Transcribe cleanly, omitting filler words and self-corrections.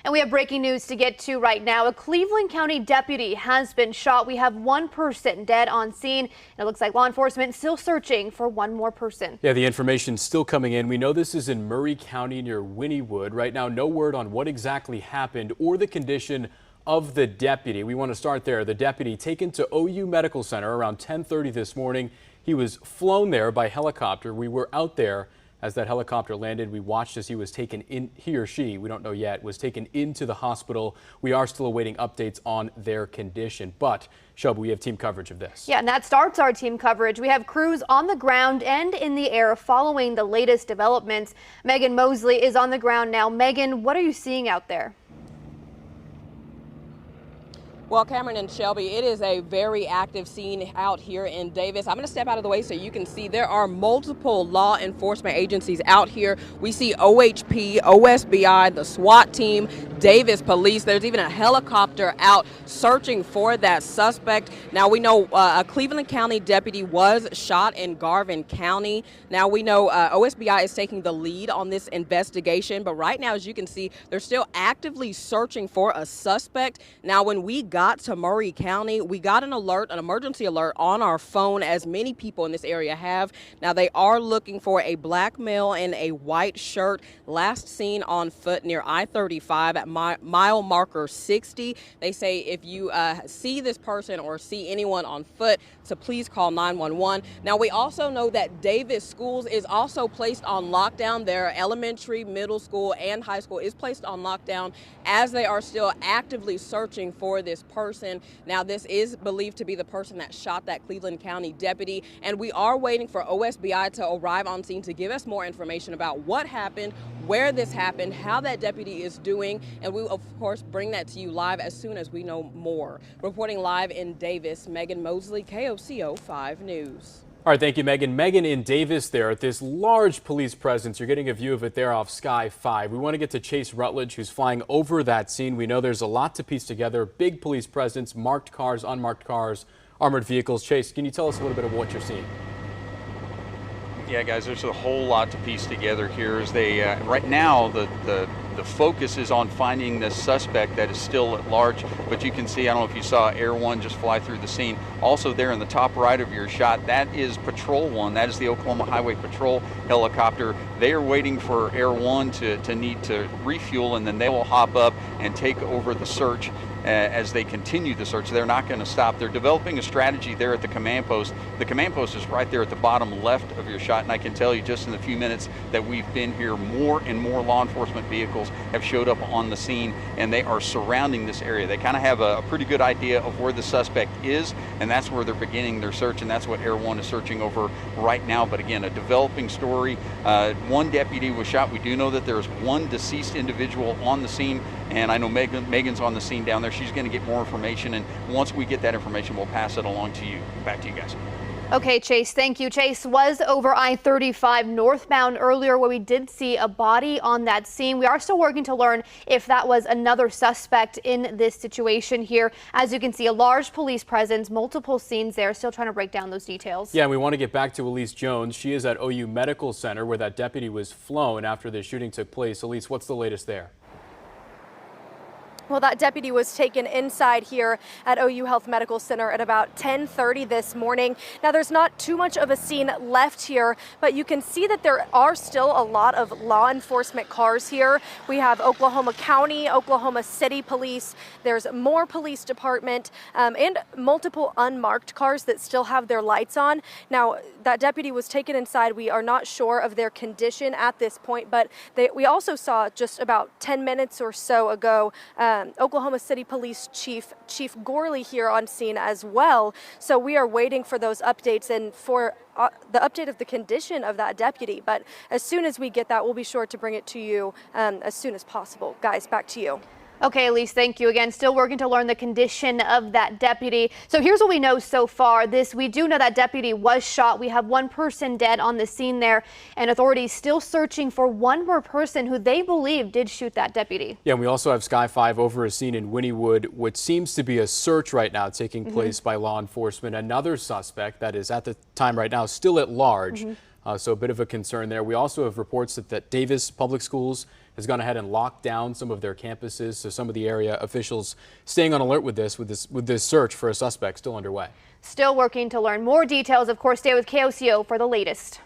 And we have breaking news to get to right now. A Cleveland County deputy has been shot. We have one person dead on scene. And it looks like law enforcement still searching for one more person. Yeah, the information's still coming in. We know this is in Murray County near Wynnewood. Right now, no word on what exactly happened or the condition of the deputy. We want to start there. The deputy taken to OU Medical Center around 10:30 this morning. He was flown there by helicopter. We were out there as that helicopter landed. We watched as he was taken in, he or she, we don't know yet, was taken into the hospital. We are still awaiting updates on their condition. But, Shelby, we have team coverage of this. Yeah, and that starts our team coverage. We have crews on the ground and in the air following the latest developments. Megan Mosley is on the ground now. Megan, what are you seeing out there? Well, Cameron and Shelby, it is a very active scene out here in Davis. I'm going to step out of the way so you can see there are multiple law enforcement agencies out here. We see OHP, OSBI, the SWAT team, Davis Police. There's even a helicopter out searching for that suspect. Now, we know a Cleveland County deputy was shot in Garvin County. Now, we know OSBI is taking the lead on this investigation. But right now, as you can see, they're still actively searching for a suspect. Now, when we got to Murray County, we got an alert, an emergency alert on our phone, as many people in this area have. Now, they are looking for a black male in a white shirt, last seen on foot near I-35 at mile marker 60. They say if you see this person or see anyone on foot, to please call 911. Now, we also know that Davis Schools is also placed on lockdown. Their elementary, middle school, and high school is placed on lockdown as they are still actively searching for this person. Now, this is believed to be the person that shot that Cleveland County deputy, and we are waiting for OSBI to arrive on scene to give us more information about what happened, where this happened, how that deputy is doing, and we will, of course, bring that to you live as soon as we know more. Reporting live in Davis, Megan Mosley, KOCO 5 News. All right, thank you, Megan. Megan in Davis there at this large police presence. You're getting a view of it there off Sky 5. We want to get to Chase Rutledge, who's flying over that scene. We know there's a lot to piece together. Big police presence, marked cars, unmarked cars, armored vehicles. Chase, can you tell us a little bit of what you're seeing? Yeah, guys, there's a whole lot to piece together here. As they right now, the focus is on finding the suspect that is still at large. But you can see, I don't know if you saw Air One just fly through the scene. Also there in the top right of your shot, that is Patrol One. That is the Oklahoma Highway Patrol helicopter. They are waiting for Air One to need to refuel, and then they will hop up and take over the search. As they continue the search, they're not going to stop. They're developing a strategy there at the command post. The command post is right there at the bottom left of your shot, and I can tell you just in the few minutes that we've been here, more and more law enforcement vehicles have showed up on the scene, and they are surrounding this area. They kind of have a pretty good idea of where the suspect is, and that's where they're beginning their search, and that's what Air One is searching over right now. But again, a developing story. One deputy was shot. We do know that there's one deceased individual on the scene, and I know Megan's on the scene down there. She's going to get more information, and once we get that information, we'll pass it along to you. Back to you guys. Okay, Chase, thank you. Chase was over I-35 northbound earlier, where we did see a body on that scene. We are still working to learn if that was another suspect in this situation here. As you can see, a large police presence, multiple scenes there, still trying to break down those details. Yeah, and we want to get back to Elise Jones. She is at OU Medical Center, where that deputy was flown after the shooting took place. Elise, what's the latest there? Well, that deputy was taken inside here at OU Health Medical Center at about 10:30 this morning. Now, there's not too much of a scene left here, but you can see that there are still a lot of law enforcement cars here. We have Oklahoma County, Oklahoma City Police. There's more police department and multiple unmarked cars that still have their lights on. Now, that deputy was taken inside. We are not sure of their condition at this point, but we also saw just about 10 minutes or so ago Oklahoma City Police Chief Gorley here on scene as well. So we are waiting for those updates and for the update of the condition of that deputy. But as soon as we get that, we'll be sure to bring it to you as soon as possible. Guys, back to you. Okay, Elise, thank you again. Still working to learn the condition of that deputy. So here's what we know so far. We do know that deputy was shot. We have one person dead on the scene there, and authorities still searching for one more person who they believe did shoot that deputy. Yeah, and we also have Sky 5 over a scene in Wynnewood, which seems to be a search right now taking place by law enforcement. Another suspect that is at the time right now still at large. So a bit of a concern there. We also have reports that Davis Public Schools has gone ahead and locked down some of their campuses. So some of the area officials staying on alert with this search for a suspect still underway. Still working to learn more details. Of course, stay with KOCO for the latest.